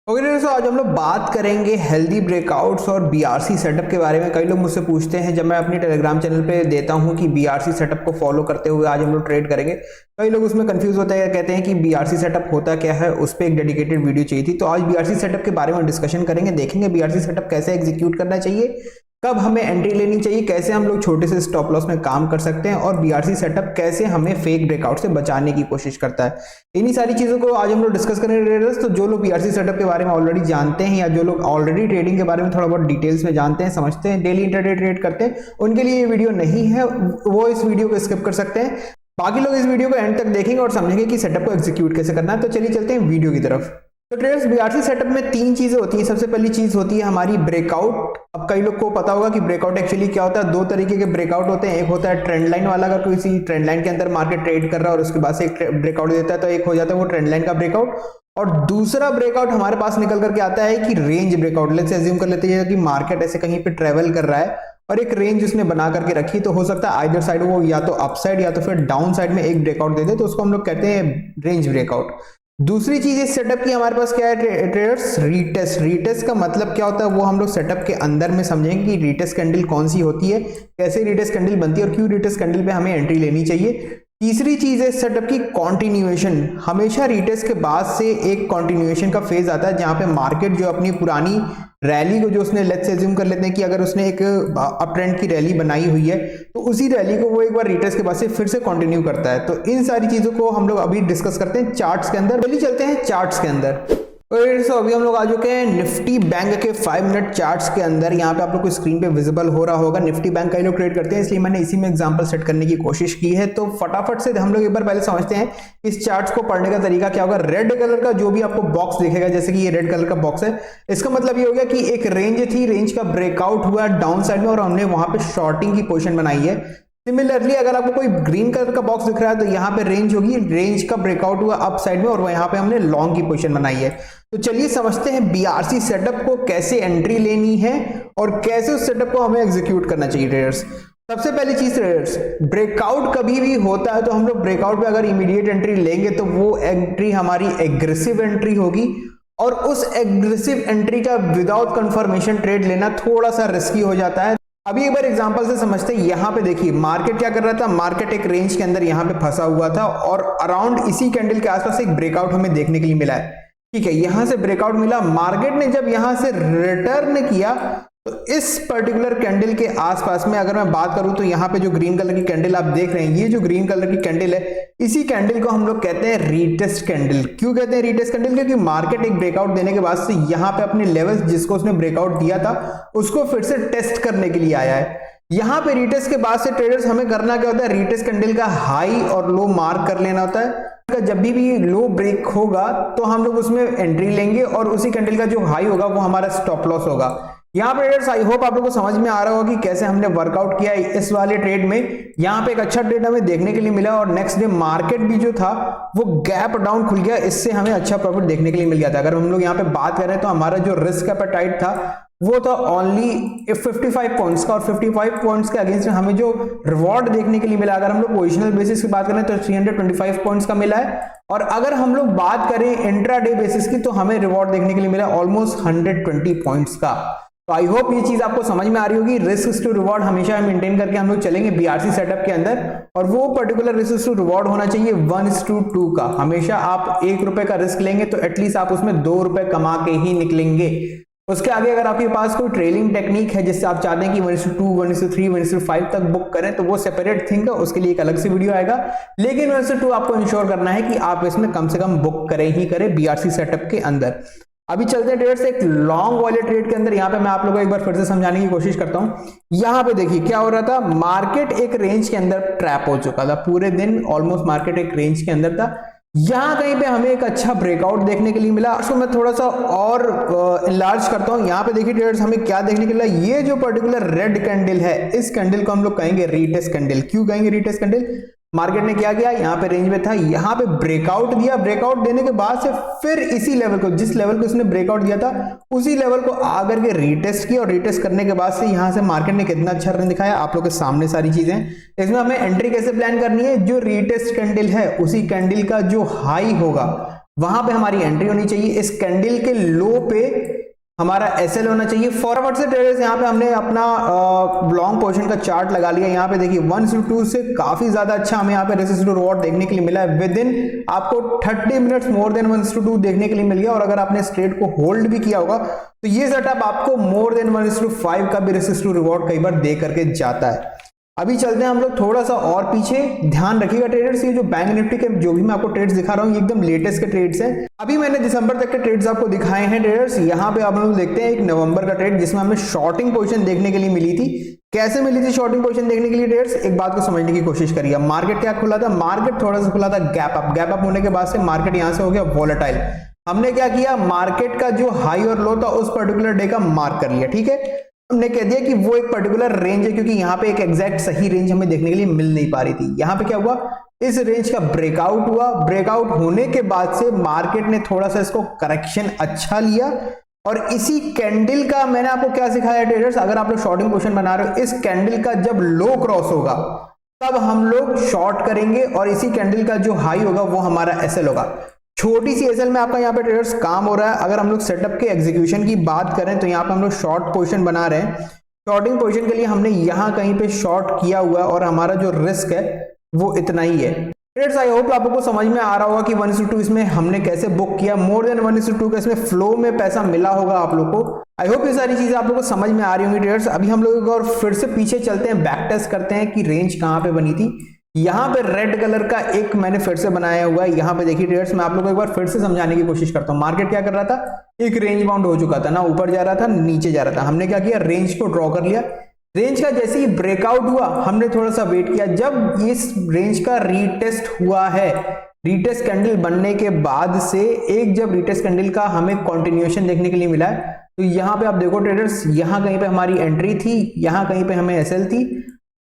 Okay दोस्तों, आज हम लोग बात करेंगे हेल्दी ब्रेकआउट्स और बीआरसी सेटअप के बारे में। कई लोग मुझसे पूछते हैं जब मैं अपनी टेलीग्राम चैनल पे देता हूं कि बीआरसी सेटअप को फॉलो करते हुए आज हम लोग ट्रेड करेंगे। कई लोग उसमें कंफ्यूज होते हैं, कहते हैं कि बीआरसी सेटअप होता क्या है, उस पर एक डेडिकेटेड वीडियो चाहिए थी। तो आज बीआरसी सेटअप के बारे में डिस्कशन करेंगे, देखेंगे बीआरसी सेटअप कैसे एग्जीक्यूट करना चाहिए, कब हमें एंट्री लेनी चाहिए, कैसे हम लोग छोटे से स्टॉप लॉस में काम कर सकते हैं और बीआरसी सेटअप कैसे हमें फेक ब्रेकआउट से बचाने की कोशिश करता है। इन्हीं सारी चीजों को आज हम लोग डिस्कस करेंगे ट्रेडर्स। तो जो लोग बीआरसी सेटअप के बारे में ऑलरेडी जानते हैं या जो लोग ऑलरेडी ट्रेडिंग के बारे में थोड़ा बहुत डिटेल्स में जानते हैं, समझते हैं, डेली इंट्राडे ट्रेड करते हैं, उनके लिए ये वीडियो नहीं है, वो इस वीडियो को स्किप कर सकते हैं। बाकी लोग इस वीडियो को एंड तक देखेंगे और समझेंगे कि सेटअप को एग्जीक्यूट कैसे करना है। तो चलिए चलते हैं वीडियो की तरफ। तो ट्रेडर्स, बीआरसी सेटअप में तीन चीजें होती हैं। सबसे पहली चीज होती है हमारी ब्रेकआउट। अब कई लोग को पता होगा कि ब्रेकआउट एक्चुअली क्या होता है। दो तरीके के ब्रेकआउट होते हैं, एक होता है ट्रेंड लाइन वाला, अगर किसी ट्रेंड लाइन के अंदर मार्केट ट्रेड कर रहा है और उसके बाद से एक ब्रेकआउट देता है तो एक हो जाता है वो ट्रेंड लाइन का ब्रेकआउट। और दूसरा ब्रेकआउट हमारे पास निकल करके आता है कि रेंज ब्रेकआउट। लेट्स अज्यूम कर लेते हैं कि मार्केट ऐसे कहीं पे ट्रेवल कर रहा है और एक रेंज उसने बना करके रखी, तो हो सकता है आइदर साइड वो या तो अप साइड या तो फिर डाउन साइड में एक ब्रेकआउट दे दे, तो उसको हम लोग कहते हैं रेंज ब्रेकआउट। दूसरी चीज इस सेटअप की हमारे पास क्या है ट्रेडर्स, रीटेस्ट। रीटेस्ट का मतलब क्या होता है वो हम लोग सेटअप के अंदर में समझेंगे कि रीटेस्ट कैंडल कौन सी होती है, कैसे रीटेस्ट कैंडल बनती है और क्यों रीटेस्ट कैंडल पे हमें एंट्री लेनी चाहिए। तीसरी चीज है सेटअप की कॉन्टिन्यूएशन। हमेशा रीटेस्ट के बाद से एक कॉन्टिन्यूएशन का फेज आता है जहां पे मार्केट जो अपनी पुरानी रैली को, जो उसने लेट्स अज्यूम कर लेते हैं कि अगर उसने एक अप ट्रेंड की रैली बनाई हुई है तो उसी रैली को वो एक बार रिट्रेस के बाद से फिर से कंटिन्यू करता है। तो इन सारी चीजों को हम लोग अभी डिस्कस करते हैं चार्ट्स के अंदर। चलिए चलते हैं चार्ट्स के अंदर। तो अभी हम लोग आ चुके हैं निफ्टी बैंक के 5 मिनट चार्ट्स के अंदर। यहाँ पे आप लोग को स्क्रीन पे विजिबल हो रहा होगा। निफ्टी बैंक कई लोग ट्रेड करते हैं, इसलिए मैंने इसी में एग्जांपल सेट करने की कोशिश की है। तो फटाफट से हम लोग एक बार पहले समझते हैं इस चार्ट्स को पढ़ने का तरीका क्या होगा। रेड कलर का जो भी आपको बॉक्स दिखेगा, जैसे कि ये रेड कलर का बॉक्स है, इसका मतलब ये हो गया कि एक रेंज थी, रेंज का ब्रेकआउट हुआ डाउन साइड में और हमने वहां पे शॉर्टिंग की पोजीशन बनाई है। सिमिलरली अगर आपको कोई ग्रीन कलर का बॉक्स दिख रहा है तो यहाँ पे रेंज होगी, रेंज का ब्रेकआउट हुआ अप साइड में और यहाँ पे हमने लॉन्ग की पोजीशन बनाई है। तो चलिए समझते हैं बीआरसी सेटअप को कैसे एंट्री लेनी है और कैसे उस सेटअप को हमें एग्जीक्यूट करना चाहिए ट्रेडर्स। सबसे पहली चीज ट्रेडर्स, ब्रेकआउट कभी भी होता है तो हम लोग ब्रेकआउट पे अगर इमीडिएट एंट्री लेंगे तो वो एंट्री हमारी एग्रेसिव एंट्री होगी और उस एग्रेसिव एंट्री का विदाउट कंफर्मेशन ट्रेड लेना थोड़ा सा रिस्की हो जाता है। अभी एक बार एग्जांपल से समझते हैं। यहाँ पे देखिए मार्केट क्या कर रहा था, मार्केट एक रेंज के अंदर यहाँ पे फंसा हुआ था और अराउंड इसी कैंडल के आसपास एक ब्रेकआउट हमें देखने के लिए मिला है। ठीक है, यहां से ब्रेकआउट मिला, मार्केट ने जब यहां से रिटर्न किया तो इस पर्टिकुलर कैंडल के आसपास में अगर मैं बात करूं तो यहाँ पे जो ग्रीन कलर की कैंडल आप देख रहे हैं, ये जो ग्रीन कलर की कैंडल है, इसी कैंडल को हम लोग कहते हैं रीटेस्ट कैंडल। क्यों कहते हैं रीटेस्ट कैंडल? क्योंकि मार्केट एक ब्रेकआउट देने के बाद से यहाँ पे अपने लेवल्स जिसको उसने ब्रेकआउट दिया था उसको फिर से टेस्ट करने के लिए आया है। यहाँ पे रीटेस्ट के बाद से ट्रेडर्स हमें करना क्या होता है, रीटेस्ट कैंडल का हाई और लो मार्क कर लेना होता है। जब भी लो ब्रेक होगा तो हम लोग उसमें एंट्री लेंगे और उसी कैंडल का जो हाई होगा वो हमारा स्टॉप लॉस होगा। यहाँ पे ट्रेडर्स आई होप आप लोगों को समझ में आ रहा होगा कि कैसे हमने वर्कआउट किया इस वाले ट्रेड में। यहाँ पे एक अच्छा ट्रेड हमें देखने के लिए मिला और नेक्स्ट डे मार्केट भी जो था वो गैप डाउन खुल गया, इससे हमें अच्छा प्रॉफिट देखने के लिए मिल गया था। अगर हम लोग यहाँ पे बात करें तो हमारा जो रिस्क एपेटाइट था वो था ओनली 55 पॉइंट्स का और 55 पॉइंट्स के अगेंस्ट हमें जो रिवॉर्ड देखने के लिए मिला, अगर हम लोग पोजिशनल बेसिस की बात करें तो 325 पॉइंट्स का मिला है और अगर हम लोग बात करें इंट्राडे बेसिस की तो हमें रिवॉर्ड देखने के लिए मिला ऑलमोस्ट 120 पॉइंट्स का। तो आई होप ये चीज आपको समझ में आ रही होगी। रिस्क टू रिवॉर्ड हमेशा मेंटेन करके हम लोग चलेंगे बीआरसी सेटअप के अंदर और वो पर्टिकुलर रिस्क टू रिवॉर्ड होना चाहिए 1:2 का। हमेशा आप ₹1 का रिस्क लेंगे तो एटलीस्ट आप उसमें ₹2 कमा के ही निकलेंगे। उसके आगे अगर आपके पास कोई ट्रेलिंग टेक्निक है जिससे आप चाहते हैं कि 1:2, 1:3, 1:5 तक बुक करें तो वो सेपरेट थिंग है, उसके लिए एक अलग से वीडियो आएगा। लेकिन 1:2 आपको इंश्योर करना है कि आप इसमें कम से कम बुक करें ही करें बीआरसी सेटअप के अंदर। अभी चलते हैं ट्रेड्स एक लॉन्ग वाले ट्रेड के अंदर। यहाँ पे मैं आप लोगों को एक बार फिर से समझाने की कोशिश करता हूँ। यहाँ पे देखिए क्या हो रहा था, मार्केट एक रेंज के अंदर ट्रैप हो चुका था, पूरे दिन ऑलमोस्ट मार्केट एक रेंज के अंदर था। यहाँ कहीं पे हमें एक अच्छा ब्रेकआउट देखने के लिए मिला। उसको मैं थोड़ा सा और इनलार्ज करता हूँ। यहाँ पे देखिए ट्रेडर्स हमें क्या देखने के लिए मिला, ये जो पर्टिकुलर रेड कैंडल है इस कैंडल को हम लोग कहेंगे रीटेस्ट कैंडल। क्यों कहेंगे रीटेस्ट कैंडल? मार्केट ने क्या किया, यहाँ पे रेंज में था, यहाँ पे ब्रेकआउट दिया, ब्रेकआउट देने के बाद से फिर इसी लेवल को, जिस लेवल को इसने ब्रेकआउट दिया था उसी लेवल को आकर के रीटेस्ट किया और रीटेस्ट करने के बाद से यहाँ से मार्केट ने कितना अच्छा रन दिखाया आप लोग के सामने सारी चीजें। इसमें हमें एंट्री कैसे प्लान करनी है, जो रीटेस्ट कैंडल है उसी कैंडल का जो हाई होगा वहां पे हमारी एंट्री होनी चाहिए। इस कैंडल के लो पे हमारा एसएल होना चाहिए। फॉरवर्ड से ट्रेडर्स यहाँ पे हमने अपना लॉन्ग पोजीशन का चार्ट लगा लिया। यहाँ पे देखिए 1-2 से काफी ज्यादा अच्छा हमें यहाँ पे रेजिस्टेंस रिवॉर्ड देखने के लिए मिला है। विद इन आपको 30 मिनट्स मोर देन 1-2 देखने के लिए मिल गया। और अगर आपने इस ट्रेड को होल्ड भी किया होगा तो ये सेटअप आपको मोर देन 1-5 का भी रेजिस्टेंस रिवॉर्ड कई बार दे करके जाता है। अभी चलते हैं हम लोग थोड़ा सा और पीछे। ध्यान रखिएगा ट्रेडर्स, ये जो बैंक निफ्टी के जो भी मैं आपको ट्रेड्स दिखा रहा हूँ ये एकदम लेटेस्ट के ट्रेड्स हैं। अभी मैंने दिसंबर तक के ट्रेड्स आपको दिखाए हैं ट्रेडर्स। यहाँ पे आप लोग देखते हैं एक नवंबर का ट्रेड जिसमें हमें शॉर्टिंग पोजीशन देखने के लिए मिली थी। कैसे मिली थी शॉर्टिंग पोजीशन देखने के लिए ट्रेडर्स, एक बात को समझने की कोशिश करिए। मार्केट क्या खुला था, मार्केट थोड़ा सा खुला था गैप अप। गैप अप होने के बाद से मार्केट यहाँ से हो गया वॉलेटाइल। हमने क्या किया, मार्केट का जो हाई और लो था उस पर्टिकुलर डे का मार्क कर लिया। ठीक है, हमने कह दिया कि वो एक पर्टिकुलर रेंज है, क्योंकि यहाँ पे एक एग्जैक्ट सही रेंज हमें देखने के लिए मिल नहीं पा रही थी। यहाँ पे क्या हुआ, इस रेंज का ब्रेकआउट हुआ। ब्रेकआउट होने के बाद से मार्केट ने थोड़ा सा इसको करेक्शन अच्छा लिया। और इसी कैंडल का मैंने आपको क्या सिखाया ट्रेडर्स, अगर आप लोग शॉर्टिंग पोजीशन बना रहे हो, इस कैंडल का जब लो क्रॉस होगा तब हम लोग शॉर्ट करेंगे और इसी कैंडल का जो हाई होगा वो हमारा एसएल होगा। छोटी सी एसएल में आपका यहाँ पे ट्रेडर्स काम हो रहा है। अगर हम लोग सेटअप के एग्जीक्यूशन की बात करें तो यहाँ पे हम लोग शॉर्ट पोजीशन बना रहे हैं। शॉर्टिंग पोजीशन के लिए हमने यहाँ कहीं पे शॉर्ट किया हुआ है और हमारा जो रिस्क है वो इतना ही है। ट्रेडर्स आई होप आप लोगों को समझ में आ रहा होगा कि 1:2 इसमें हमने कैसे बुक किया। मोर देन 1:2 का इसमें फ्लो में पैसा मिला होगा आप लोग को। आई होप ये सारी चीजें आप लोग को समझ में आ रही होंगी ट्रेडर्स। अभी हम लोग और फिर से पीछे चलते हैं, बैक टेस्ट करते हैं कि रेंज कहाँ पे बनी थी। यहाँ पे रेड कलर का एक मैंने फिर से बनाया हुआ है। यहाँ पे देखिए ट्रेडर्स, मैं आप लोगों को एक बार फिर से समझाने की कोशिश करता हूँ। मार्केट क्या कर रहा था, एक रेंज बाउंड हो चुका था ना, ऊपर जा रहा था नीचे जा रहा था। हमने क्या किया, रेंज को ड्रॉ कर लिया। रेंज का जैसे ही ब्रेकआउट हुआ हमने थोड़ा सा वेट किया। जब इस रेंज का रीटेस्ट हुआ है, रीटेस्ट कैंडल बनने के बाद से एक जब रीटेस्ट कैंडल का हमें कंटिन्यूएशन देखने के लिए मिला है, तो यहाँ पे आप देखो ट्रेडर्स, यहाँ कहीं पे हमारी एंट्री थी, यहाँ कहीं पे हमें एसएल थी।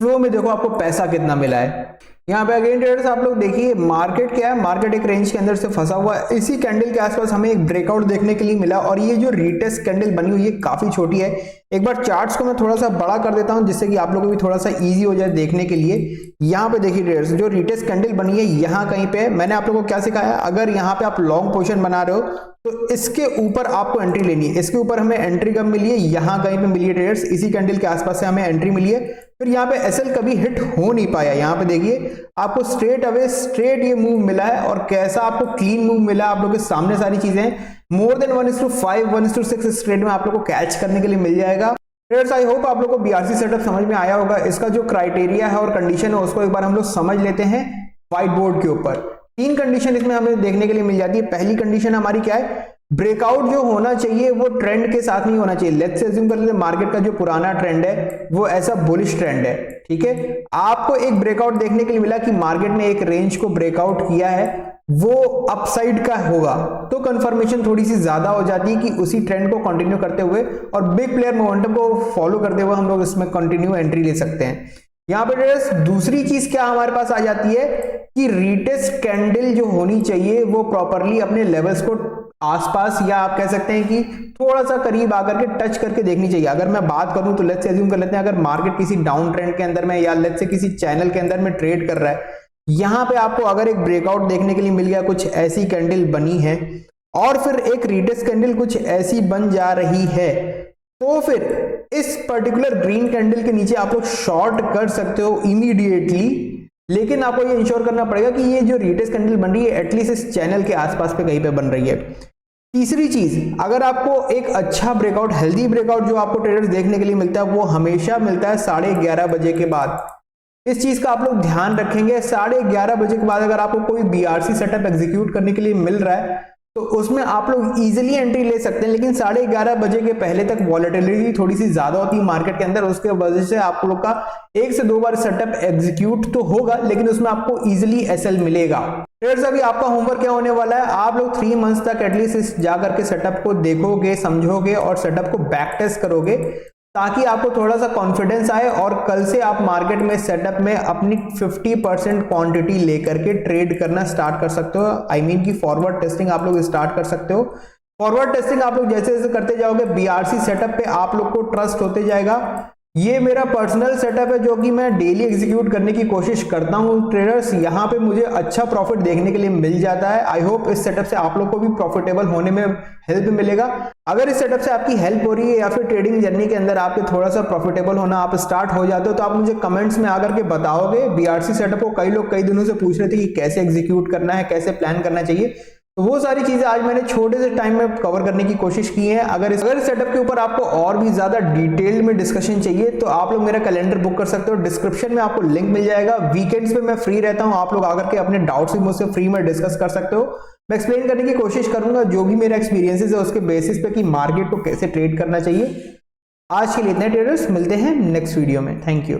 फ्लो में देखो आपको पैसा कितना मिला है। यहाँ पे अगेन ट्रेडर्स आप लोग देखिए, मार्केट क्या है, मार्केट एक रेंज के अंदर से फंसा हुआ है। इसी कैंडल के आसपास हमें एक ब्रेकआउट देखने के लिए मिला और ये जो रीटेस्ट कैंडल बनी हुई है काफी छोटी है। एक बार चार्ट्स को मैं थोड़ा सा बड़ा कर देता हूं जिससे कि आप लोगों को भी थोड़ा सा इजी हो जाए देखने के लिए। यहाँ पे देखिए ट्रेडर्स, जो रीटेस्ट कैंडल बनी है यहाँ कहीं पे, मैंने आप लोगों को क्या सिखाया, अगर यहाँ पे आप लॉन्ग पोजीशन बना रहे हो तो इसके ऊपर आपको एंट्री लेनी है। इसके ऊपर हमें एंट्री कब मिली है, यहाँ कहीं पे मिली है ट्रेडर्स, इसी कैंडल के आसपास से हमें एंट्री मिली है। फिर यहाँ पे एसएल कभी हिट हो नहीं पाया। यहाँ पे देखिए आपको स्ट्रेट अवे स्ट्रेट ये मूव मिला है और कैसा आपको क्लीन मूव मिला, आप लोगों के सामने सारी चीजें। मोर देन 1:5 1:6 स्ट्रेट में आप लोग को कैच करने के लिए मिल जाएगा। ट्रेडर्स आई होप आप लोग को बीआरसी सेटअप समझ में आया होगा। इसका जो क्राइटेरिया है और कंडीशन है उसको एक बार हम लोग समझ लेते हैं व्हाइट बोर्ड के ऊपर। 3 कंडीशन इसमें हमें देखने के लिए मिल जाती है। पहली कंडीशन हमारी क्या है, ब्रेकआउट जो होना चाहिए वो ट्रेंड के साथ नहीं होना चाहिए। लेट्स से अज्यूम कर लेते हैं मार्केट का जो पुराना ट्रेंड है वो ऐसा बुलिश ट्रेंड है। ठीक है, आपको एक ब्रेकआउट देखने के लिए मिला कि मार्केट ने एक रेंज को ब्रेकआउट किया है, वो अपसाइड का होगा, तो कंफर्मेशन थोड़ी सी ज्यादा हो जाती है कि उसी ट्रेंड को कंटिन्यू करते हुए और बिग प्लेयर मोमेंटम को फॉलो करते हुए हम लोग इसमें कंटिन्यू एंट्री ले सकते हैं। यहाँ पे दूसरी चीज क्या हमारे पास आ जाती है कि रीटेस्ट कैंडल जो होनी चाहिए वो प्रॉपरली अपने लेवल्स को आसपास, या आप कह सकते हैं कि थोड़ा सा करीब आकर के टच करके देखनी चाहिए। अगर मैं बात करूं तो लेट्स से अज्यूम कर लेते हैं अगर मार्केट किसी डाउन ट्रेंड के अंदर में या लेट्स से किसी चैनल के अंदर में ट्रेड कर रहा है, यहां पे आपको अगर एक ब्रेकआउट देखने के लिए मिल गया, कुछ ऐसी कैंडल बनी है और फिर एक रीटेस्ट कैंडल कुछ ऐसी बन जा रही है, तो फिर इस पर्टिकुलर ग्रीन कैंडल के नीचे आप लोग शॉर्ट कर सकते हो इमीडिएटली। लेकिन आपको ये इंश्योर करना पड़ेगा कि ये जो रीटेस्ट कैंडल बन रही है एटलीस्ट इस चैनल के आसपास पे कहीं पे बन रही है। तीसरी चीज, अगर आपको एक अच्छा ब्रेकआउट, हेल्दी ब्रेकआउट जो आपको ट्रेडर्स देखने के लिए मिलता है वो हमेशा मिलता है 11:30 बजे के बाद। इस चीज का आप लोग ध्यान रखेंगे। 11:30 बजे के बाद अगर आपको कोई बीआरसी सेटअप एग्जीक्यूट करने के लिए मिल रहा है तो उसमें आप लोग इजीली एंट्री ले सकते हैं, लेकिन 11:30 बजे के पहले तक वॉलेटिलिटी थोड़ी सी ज्यादा होती है मार्केट के अंदर। उसके वजह से आप लोग का 1 से 2 बार सेटअप एग्जीक्यूट तो होगा लेकिन उसमें आपको इजीली एसएल मिलेगा। ट्रेडर्स अभी आपका होमवर्क क्या होने वाला है, आप लोग 3 मंथ्स तक एटलीस्ट इस जाकर के सेटअप को देखोगे, समझोगे और सेटअप को बैक टेस्ट करोगे ताकि आपको थोड़ा सा कॉन्फिडेंस आए और कल से आप मार्केट में सेटअप में अपनी 50% क्वांटिटी लेकर के ट्रेड करना स्टार्ट कर सकते हो। आई मीन की फॉरवर्ड टेस्टिंग आप लोग स्टार्ट कर सकते हो। फॉरवर्ड टेस्टिंग आप लोग जैसे जैसे करते जाओगे बीआरसी सेटअप पे आप लोग को ट्रस्ट होते जाएगा। ये मेरा पर्सनल सेटअप है जो कि मैं डेली एग्जीक्यूट करने की कोशिश करता हूँ ट्रेडर्स। यहाँ पे मुझे अच्छा प्रॉफिट देखने के लिए मिल जाता है। आई होप इस सेटअप से आप लोग को भी प्रॉफिटेबल होने में हेल्प मिलेगा। अगर इस सेटअप से आपकी हेल्प हो रही है या फिर ट्रेडिंग जर्नी के अंदर आपके थोड़ा सा प्रॉफिटेबल होना आप स्टार्ट हो जाते हो तो आप मुझे कमेंट्स में आकर के बताओगे। बीआरसी सेटअप को कई लोग कई दिनों से पूछ रहे थे कि कैसे एग्जीक्यूट करना है, कैसे प्लान करना चाहिए, तो वो सारी चीजें आज मैंने छोटे से टाइम में कवर करने की कोशिश की है। अगर इस सेटअप के ऊपर आपको और भी ज्यादा डिटेल्ड में डिस्कशन चाहिए तो आप लोग मेरा कैलेंडर बुक कर सकते हो, डिस्क्रिप्शन में आपको लिंक मिल जाएगा। वीकेंड्स पे मैं फ्री रहता हूं, आप लोग आकर के अपने डाउट्स भी मुझसे फ्री में डिस्कस कर सकते हो। मैं एक्सप्लेन करने की कोशिश करूंगा जो भी मेरा एक्सपीरियंसेस है उसके बेसिस पे कि मार्केट को कैसे ट्रेड करना चाहिए। आज के लिए इतने ट्रेडर्स, मिलते हैं नेक्स्ट वीडियो में। Thank you.